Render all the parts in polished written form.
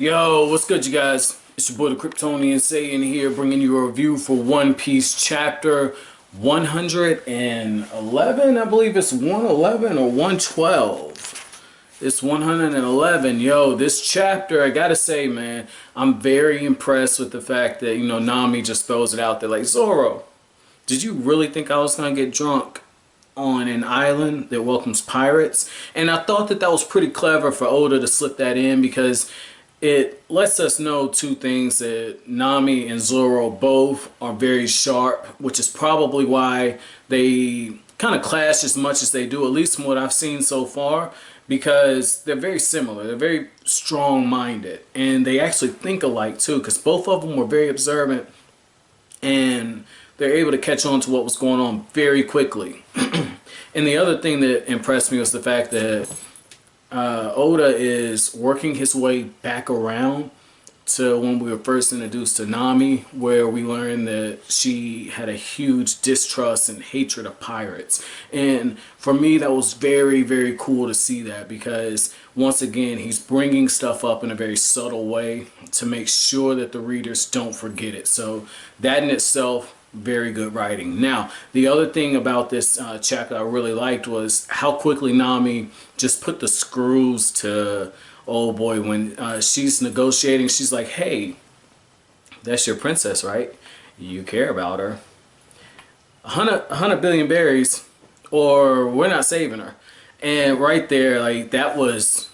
Yo, what's good, you guys? It's your boy the Kryptonian saying here, bringing you a review for One Piece chapter 111. I believe it's 111 or 112. It's 111. Yo, this chapter, I gotta say, man, I'm very impressed with the fact that, Nami just throws it out there like, Zoro, did you really think I was gonna get drunk on an island that welcomes pirates? And I thought that was pretty clever for Oda to slip that in because it lets us know two things: that Nami and Zoro both are very sharp, which is probably why they kind of clash as much as they do, at least from what I've seen so far, because they're very similar. They're very strong-minded, and they actually think alike too, because both of them were very observant, and they're able to catch on to what was going on very quickly. And the other thing that impressed me was the fact that Oda is working his way back around to when we were first introduced to Nami, where we learned that she had a huge distrust and hatred of pirates. And for me, that was very, very cool to see that, because once again, he's bringing stuff up in a very subtle way to make sure that the readers don't forget it. So that in itself, very good writing. Now, the other thing about this chapter I really liked was how quickly Nami just put the screws to old boy when she's negotiating. She's like, hey, that's your princess, right? You care about her. 100 billion berries, or we're not saving her. And right there, like, that was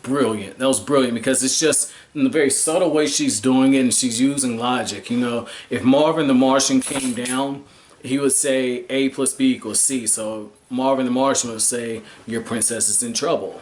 brilliant. That was brilliant, because it's just in the very subtle way she's doing it, and she's using logic. If Marvin the Martian came down, he would say A plus B equals C. So Marvin the Martian would say, your princess is in trouble.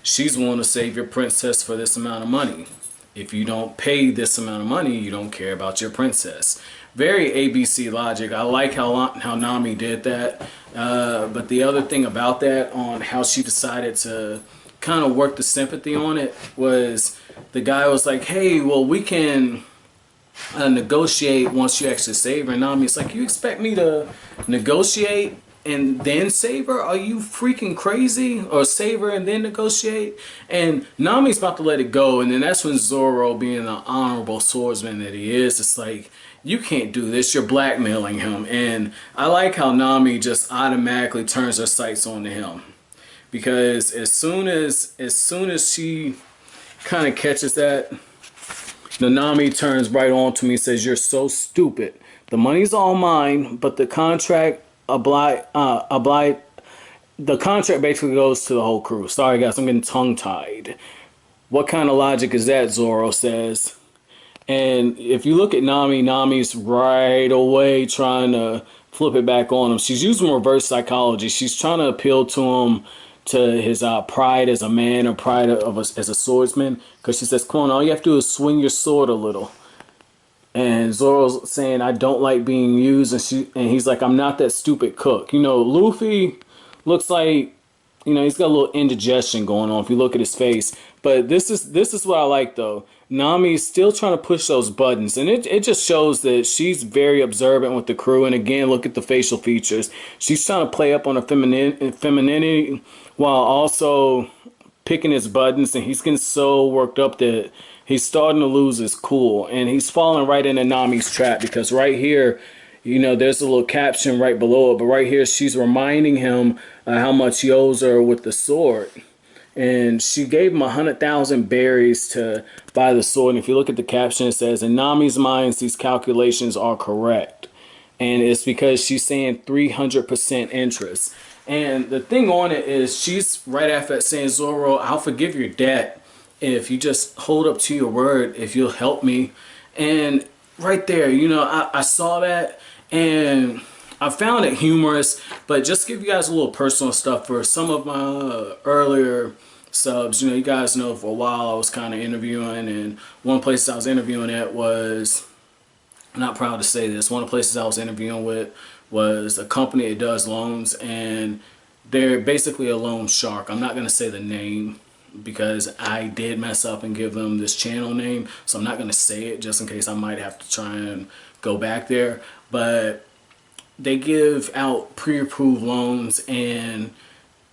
She's willing to save your princess for this amount of money. If you don't pay this amount of money, you don't care about your princess. Very ABC logic. I like how Nami did that. But the other thing about that, on how she decided to kind of work the sympathy on it, was the guy was like, hey, well, we can negotiate once you actually save her. And Nami's like, you expect me to negotiate and then save her? Are you freaking crazy? Or save her and then negotiate? And Nami's about to let it go, and then that's when Zoro, being the honorable swordsman that he is, it's like, you can't do this, you're blackmailing him. And I like how Nami just automatically turns her sights onto him, because as soon as she kind of catches that, Nami turns right on to me and says, you're so stupid. The money's all mine, but the contract the contract basically goes to the whole crew. Sorry guys, I'm getting tongue-tied. What kind of logic is that? Zoro says. And if you look at Nami, Nami's right away trying to flip it back on him. She's using reverse psychology. She's trying to appeal to him, to his pride as a man, or pride as a swordsman, because she says, come on, all you have to do is swing your sword a little. And Zoro's saying, I don't like being used, and he's like, I'm not that stupid cook. Luffy looks like, he's got a little indigestion going on if you look at his face. But this is what I like, though. Nami's still trying to push those buttons, and it just shows that she's very observant with the crew. And again, look at the facial features. She's trying to play up on her femininity while also picking his buttons, and he's getting so worked up that he's starting to lose his cool, and he's falling right into Nami's trap, because right here, there's a little caption right below it, but right here she's reminding him how much he owes her with the sword. And she gave him 100,000 berries to buy the sword. And if you look at the caption, it says, in Nami's mind, these calculations are correct. And it's because she's saying 300% interest. And the thing on it is, she's right after that saying, Zoro, I'll forgive your debt if you just hold up to your word, if you'll help me. And right there, I saw that, and I found it humorous. But just to give you guys a little personal stuff, for some of my earlier subs, you guys know for a while I was kind of interviewing, and one place I was interviewing at was, I'm not proud to say this, one of the places I was interviewing with was a company that does loans, and they're basically a loan shark. I'm not going to say the name, because I did mess up and give them this channel name, so I'm not going to say it, just in case I might have to try and go back there. But they give out pre-approved loans, and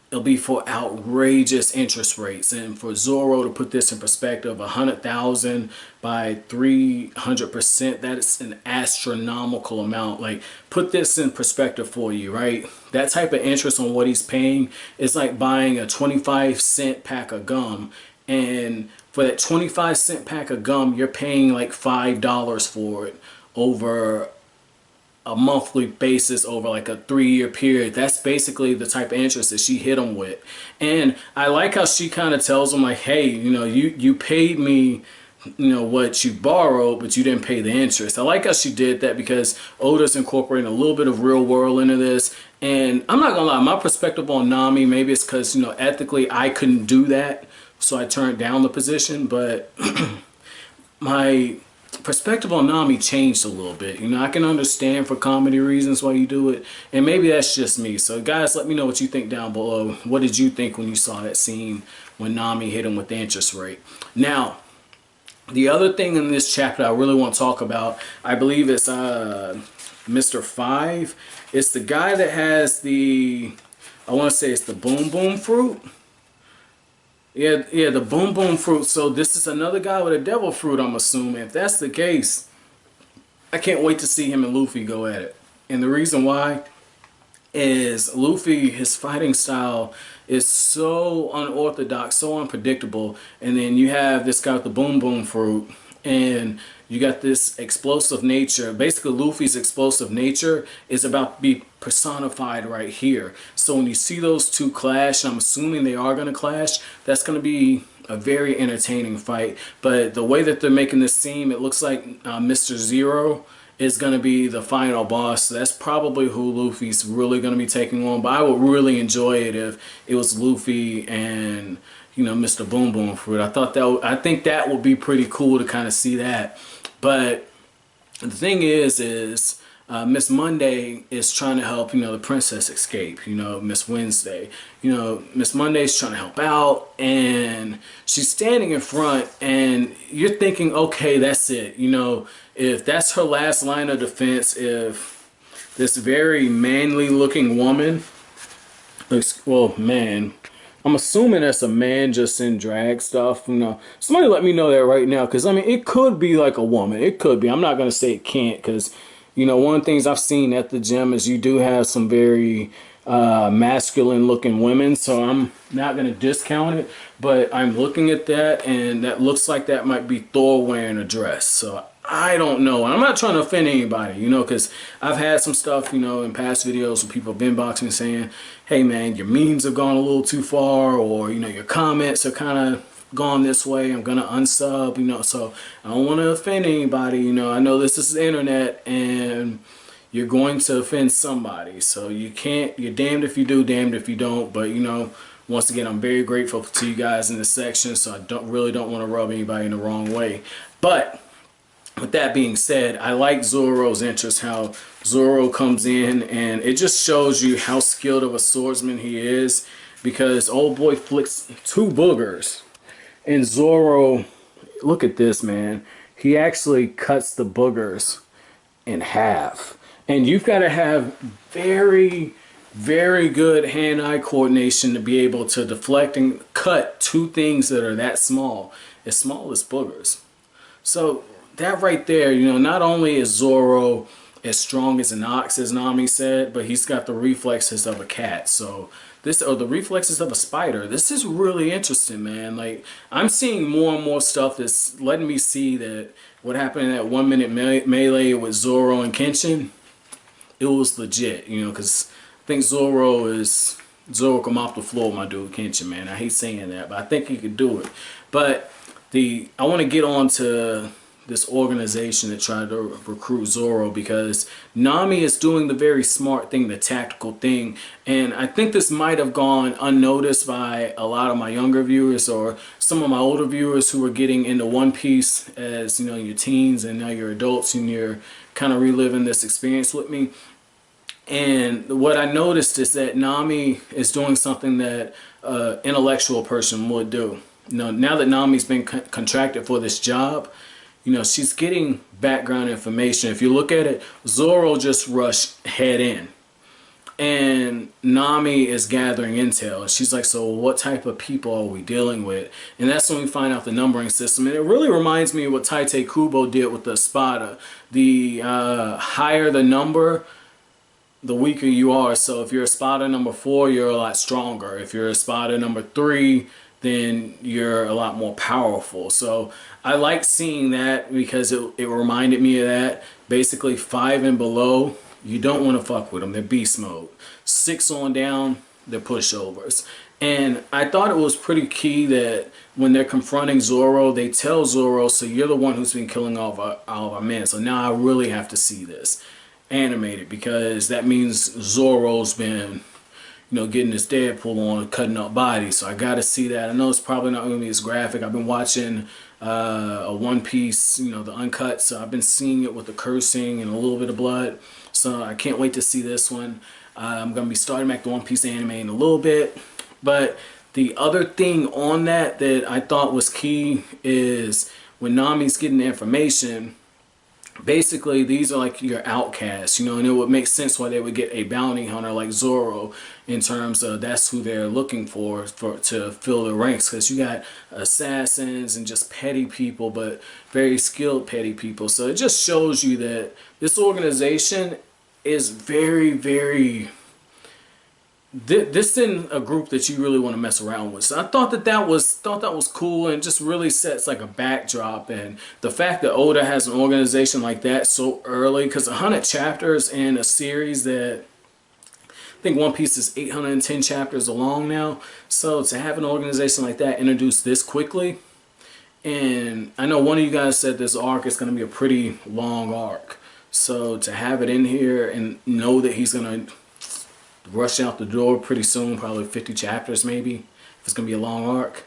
it'll be for outrageous interest rates. And for Zoro to put this in perspective, 100,000 by 300%, that is an astronomical amount. Like, put this in perspective for you, right? That type of interest on what he's paying is like buying a 25-cent pack of gum. And for that 25-cent pack of gum, you're paying like $5 for it over a monthly basis over like a 3-year period. That's basically the type of interest that she hit him with. And I like how she kind of tells him like, hey, you know, you paid me, you know, what you borrowed, but you didn't pay the interest. I like how she did that because Oda's incorporating a little bit of real world into this. And I'm not gonna lie, my perspective on Nami, maybe it's because, you know, ethically I couldn't do that, so I turned down the position, but my perspective on Nami changed a little bit. You know, I can understand for comedy reasons why you do it, and maybe that's just me. So guys, let me know what you think down below. What did you think when you saw that scene when Nami hit him with the interest rate? Now, the other thing in this chapter I really want to talk about, I believe it's Mr. 5. It's the guy that has the, I want to say it's the boom boom fruit. Yeah, the boom boom fruit. So this is another guy with a devil fruit, I'm assuming. If that's the case, I can't wait to see him and Luffy go at it. And the reason why is Luffy, his fighting style is so unorthodox, so unpredictable. And then you have this guy with the boom boom fruit, and you got this explosive nature. Basically, Luffy's explosive nature is about to be personified right here. So when you see those two clash, and I'm assuming they are going to clash, that's going to be a very entertaining fight. But the way that they're making this seem, it looks like Mr. Zero is going to be the final boss. So that's probably who Luffy's really going to be taking on. But I would really enjoy it if it was Luffy and, you know, Mr. Boom Boom Fruit. I think that would be pretty cool to kind of see that. But the thing is Miss Monday is trying to help, you know, the princess escape, you know, Miss Wednesday. You know, Miss Monday's trying to help out, and she's standing in front, and you're thinking, okay, that's it. You know, if that's her last line of defense, if this very manly looking woman, well, man, I'm assuming that's a man just in drag stuff, you know. Somebody let me know that right now, because, I mean, it could be like a woman. It could be. I'm not going to say it can't, because, you know, one of the things I've seen at the gym is you do have some very masculine looking women, so I'm not going to discount it, but I'm looking at that, and that looks like that might be Thor wearing a dress. So I don't know. I'm not trying to offend anybody, you know, because I've had some stuff, you know, in past videos where people have been boxing saying, hey man, your memes have gone a little too far, or, you know, your comments are kind of gone this way, I'm gonna unsub, you know. So I don't want to offend anybody, you know. I know this is the internet and you're going to offend somebody, so you can't, you're damned if you do, damned if you don't. But, you know, once again, I'm very grateful to you guys in this section, so I don't want to rub anybody in the wrong way. But with that being said, I like Zoro's interest, how Zoro comes in, and it just shows you how skilled of a swordsman he is, because old boy flicks 2 boogers, and Zoro, look at this, man, he actually cuts the boogers in half. And you've got to have very, very good hand-eye coordination to be able to deflect and cut 2 things that are that small as boogers. So that right there, you know, not only is Zoro as strong as an ox, as Nami said, but he's got the reflexes of a cat. So this, or the reflexes of a spider. This is really interesting, man. Like, I'm seeing more and more stuff that's letting me see that what happened in that 1-minute melee with Zoro and Kenshin, it was legit, you know, because I think Zoro come off the floor, my dude Kenshin, man. I hate saying that, but I think he could do it. But I want to get on to this organization that tried to recruit Zoro, because Nami is doing the very smart thing, the tactical thing, and I think this might have gone unnoticed by a lot of my younger viewers or some of my older viewers who are getting into One Piece as, you know, your teens, and now you're adults and you're kind of reliving this experience with me. And what I noticed is that Nami is doing something that an intellectual person would do. You know, now that Nami's been contracted for this job, you know, she's getting background information. If you look at it, Zoro just rushed head in. And Nami is gathering intel, and she's like, so what type of people are we dealing with? And that's when we find out the numbering system. And it really reminds me of what Tite Kubo did with the Espada. The higher the number, the weaker you are. So if you're Espada number 4, you're a lot stronger. If you're Espada number 3, then you're a lot more powerful. So I like seeing that because it reminded me of that. Basically 5 and below, you don't want to fuck with them. They're beast mode. 6 on down, they're pushovers. And I thought it was pretty key that when they're confronting Zoro, they tell Zoro, so you're the one who's been killing all of our men. So now I really have to see this animated, because that means Zoro's been, getting his Deadpool on, cutting up bodies. So I got to see that. I know it's probably not going to be as graphic. I've been watching a One Piece, the uncut. So I've been seeing it with the cursing and a little bit of blood. So I can't wait to see this one. I'm going to be starting back the One Piece anime in a little bit. But the other thing on that I thought was key is when Nami's getting the information, basically these are like your outcasts, and it would make sense why they would get a bounty hunter like Zoro, in terms of that's who they're looking for to fill the ranks, because you got assassins and just petty people, but very skilled petty people. So it just shows you that this organization is very, very, this isn't a group that you really want to mess around with. So I thought that was cool, and just really sets like a backdrop. And the fact that Oda has an organization like that so early, because 100 chapters in a series that I think One Piece is 810 chapters along now. So to have an organization like that introduced this quickly, and I know one of you guys said this arc is going to be a pretty long arc. So to have it in here and know that he's going to rush out the door pretty soon, probably 50 chapters maybe, if it's going to be a long arc,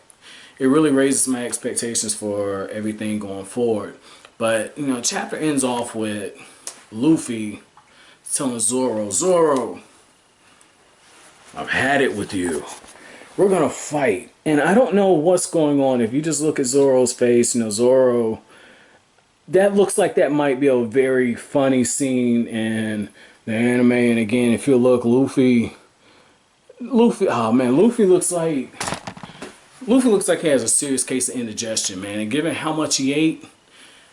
it really raises my expectations for everything going forward. But, chapter ends off with Luffy telling Zoro, I've had it with you. We're going to fight. And I don't know what's going on. If you just look at Zoro's face, Zoro, that looks like that might be a very funny scene in the anime. And again, if you look, Luffy, oh man, Luffy looks like he has a serious case of indigestion, man. And given how much he ate,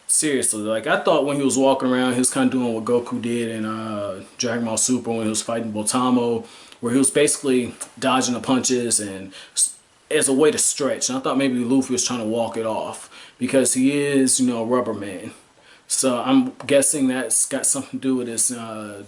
seriously, like I thought when he was walking around, he was kind of doing what Goku did in Dragon Ball Super when he was fighting Botamo, where he was basically dodging the punches and as a way to stretch. And I thought maybe Luffy was trying to walk it off, because he is, a rubber man. So I'm guessing that's got something to do with his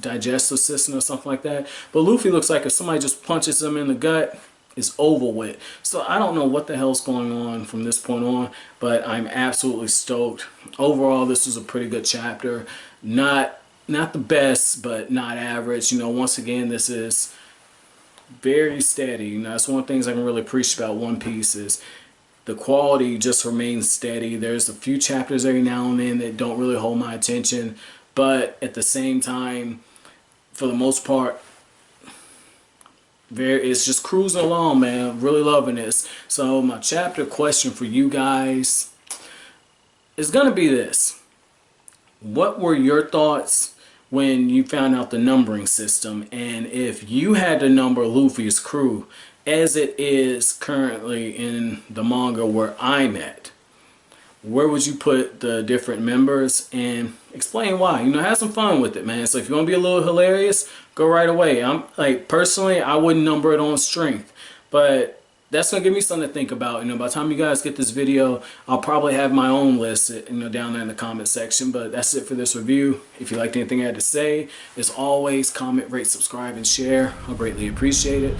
digestive system or something like that. But Luffy looks like if somebody just punches him in the gut, it's over with. So I don't know what the hell's going on from this point on, but I'm absolutely stoked. Overall, this was a pretty good chapter. Not the best, but not average. Once again, this is very steady. That's one of the things I can really appreciate about One Piece is the quality just remains steady. There's a few chapters every now and then that don't really hold my attention, but at the same time, for the most part, it's just cruising along, man. Really loving this. So my chapter question for you guys is gonna be this: what were your thoughts when you found out the numbering system, and if you had to number Luffy's crew as it is currently in the manga where I'm at, where would you put the different members, and explain why? Have some fun with it, man. So if you want to be a little hilarious, go right away. I'm like, personally, I wouldn't number it on strength, but that's gonna give me something to think about. By the time you guys get this video, I'll probably have my own list, down there in the comment section. But that's it for this review. If you liked anything I had to say, as always, comment, rate, subscribe, and share. I'll greatly appreciate it.